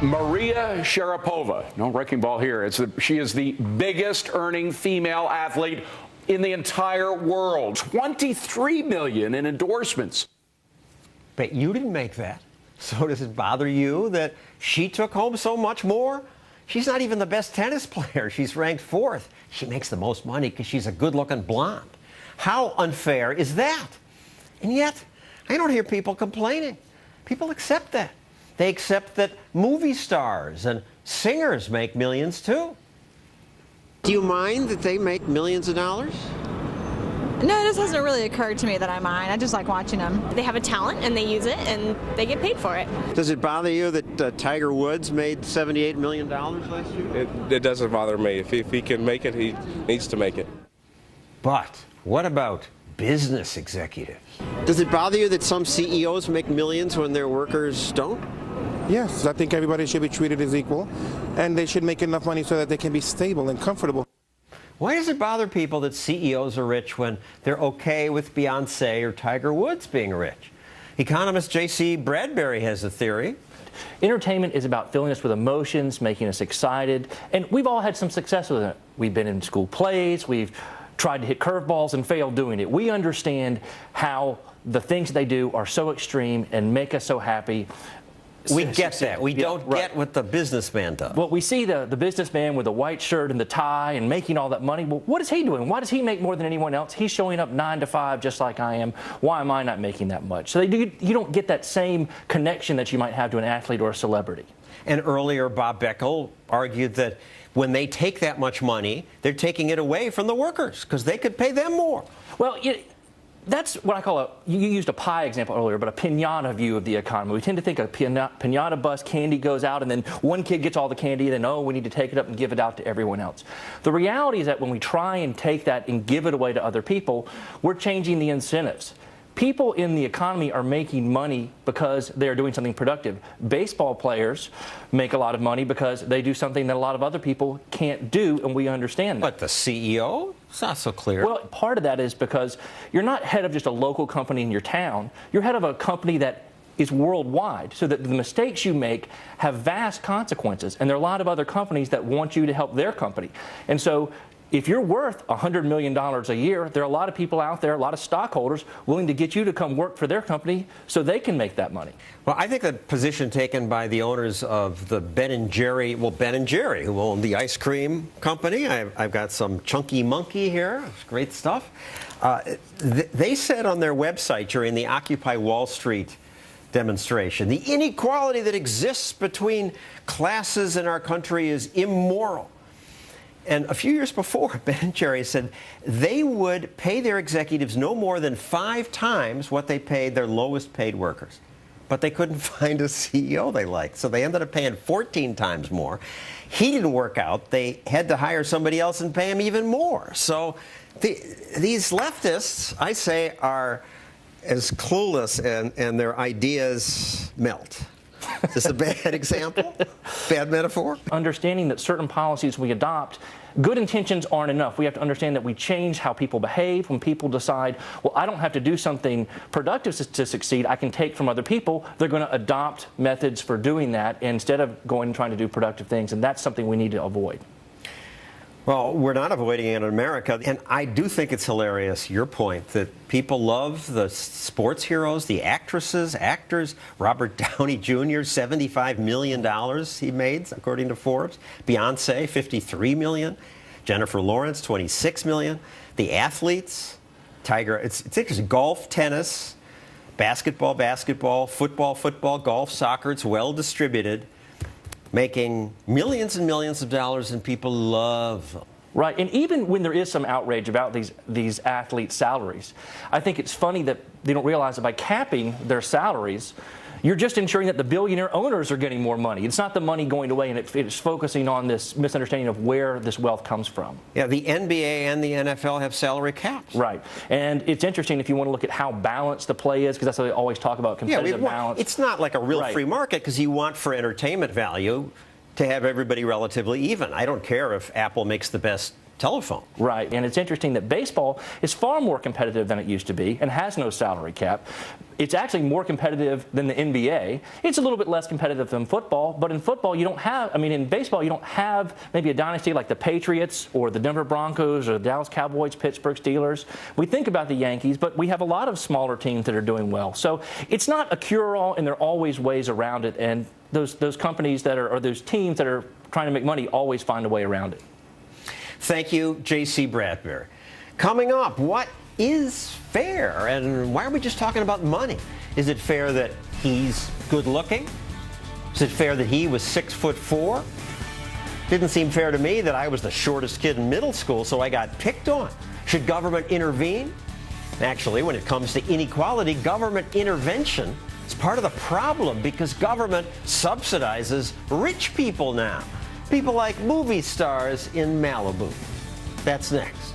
Maria Sharapova, no wrecking ball here. She is the biggest earning female athlete in the entire world. 23 million in endorsements. But you didn't make that. So does it bother you that she took home so much more? She's not even the best tennis player. She's ranked 4th. She makes the most money because she's a good-looking blonde. How unfair is that? And yet, I don't hear people complaining. People accept that. They accept that movie stars and singers make millions, too. Do you mind that they make millions of dollars? No, this hasn't really occurred to me that I mind. I just like watching them. They have a talent and they use it and they get paid for it. Does it bother you that Tiger Woods made $78 million last year? It doesn't bother me. If he can make it, he needs to make it. But what about business executives? Does it bother you that some CEOs make millions when their workers don't? Yes, I think everybody should be treated as equal, and they should make enough money so that they can be stable and comfortable. Why does it bother people that CEOs are rich when they're okay with Beyonce or Tiger Woods being rich? Economist J.C. Bradbury has a theory. Entertainment is about filling us with emotions, making us excited, and we've all had some success with it. We've been in school plays, we've tried to hit curveballs and failed doing it. We understand how the things they do are so extreme and make us so happy. We get that. We don't get what the businessman does. Well, we see the businessman with the white shirt and the tie and making all that money. Well, what is he doing? Why does he make more than anyone else? He's showing up 9 to 5 just like I am. Why am I not making that much? So you don't get that same connection that you might have to an athlete or a celebrity. And earlier, Bob Beckel argued that when they take that much money, they're taking it away from the workers because they could pay them more. Well, that's what I call you used a pie example earlier, but a piñata view of the economy. We tend to think a piñata bust, candy goes out, and then one kid gets all the candy, then, oh, we need to take it up and give it out to everyone else. The reality is that when we try and take that and give it away to other people, we're changing the incentives. People in the economy are making money because they're doing something productive. Baseball players make a lot of money because they do something that a lot of other people can't do, and we understand that. But the CEO? It's not so clear. Well, part of that is because you're not head of just a local company in your town. You're head of a company that is worldwide, so that the mistakes you make have vast consequences. And there are a lot of other companies that want you to help their company. And so if you're worth $100 million a year, there are a lot of people out there, a lot of stockholders, willing to get you to come work for their company so they can make that money. Well, I think the position taken by the owners of the Ben & Jerry, who own the ice cream company. I've got some Chunky Monkey here. It's great stuff. They said on their website during the Occupy Wall Street demonstration, the inequality that exists between classes in our country is immoral. And a few years before, Ben & Jerry said they would pay their executives no more than 5 times what they paid their lowest paid workers. But they couldn't find a CEO they liked, so they ended up paying 14 times more. He didn't work out. They had to hire somebody else and pay him even more. So these leftists, I say, are as clueless and their ideas melt. Is this a bad example? Bad metaphor? Understanding that certain policies we adopt, good intentions aren't enough. We have to understand that we change how people behave. When people decide, well, I don't have to do something productive to succeed, I can take from other people, they're going to adopt methods for doing that instead of going and trying to do productive things, and that's something we need to avoid. Well, we're not avoiding it in America, and I do think it's hilarious, your point, that people love the sports heroes, the actresses, actors. Robert Downey Jr., $75 million he made, according to Forbes. Beyonce, $53 million. Jennifer Lawrence, $26 million. The athletes, Tiger, it's interesting, golf, tennis, basketball, football, golf, soccer, it's well distributed. Making millions and millions of dollars, and people love them. Right, and even when there is some outrage about these athletes' salaries, I think it's funny that they don't realize that by capping their salaries, you're just ensuring that the billionaire owners are getting more money. It's not the money going away, and it's focusing on this misunderstanding of where this wealth comes from. Yeah, the NBA and the NFL have salary caps. Right, and it's interesting if you want to look at how balanced the play is, because that's what they always talk about, competitive balance. It's not like a real free market, because you want, for entertainment value, to have everybody relatively even. I don't care if Apple makes the best telephone. Right, and it's interesting that baseball is far more competitive than it used to be and has no salary cap. It's actually more competitive than the NBA. It's a little bit less competitive than football, but in football you don't have, in baseball you don't have maybe a dynasty like the Patriots or the Denver Broncos or the Dallas Cowboys, Pittsburgh Steelers. We think about the Yankees, but we have a lot of smaller teams that are doing well. So it's not a cure-all, and there are always ways around it, and those companies that are, or those teams that are trying to make money always find a way around it. Thank you, J.C. Bradbury. Coming up, what is fair, and why are we just talking about money? Is it fair that he's good looking? Is it fair that he was 6'4"? Didn't seem fair to me that I was the shortest kid in middle school, so I got picked on. Should government intervene? Actually, when it comes to inequality, government intervention is part of the problem because government subsidizes rich people now. People like movie stars in Malibu. That's next.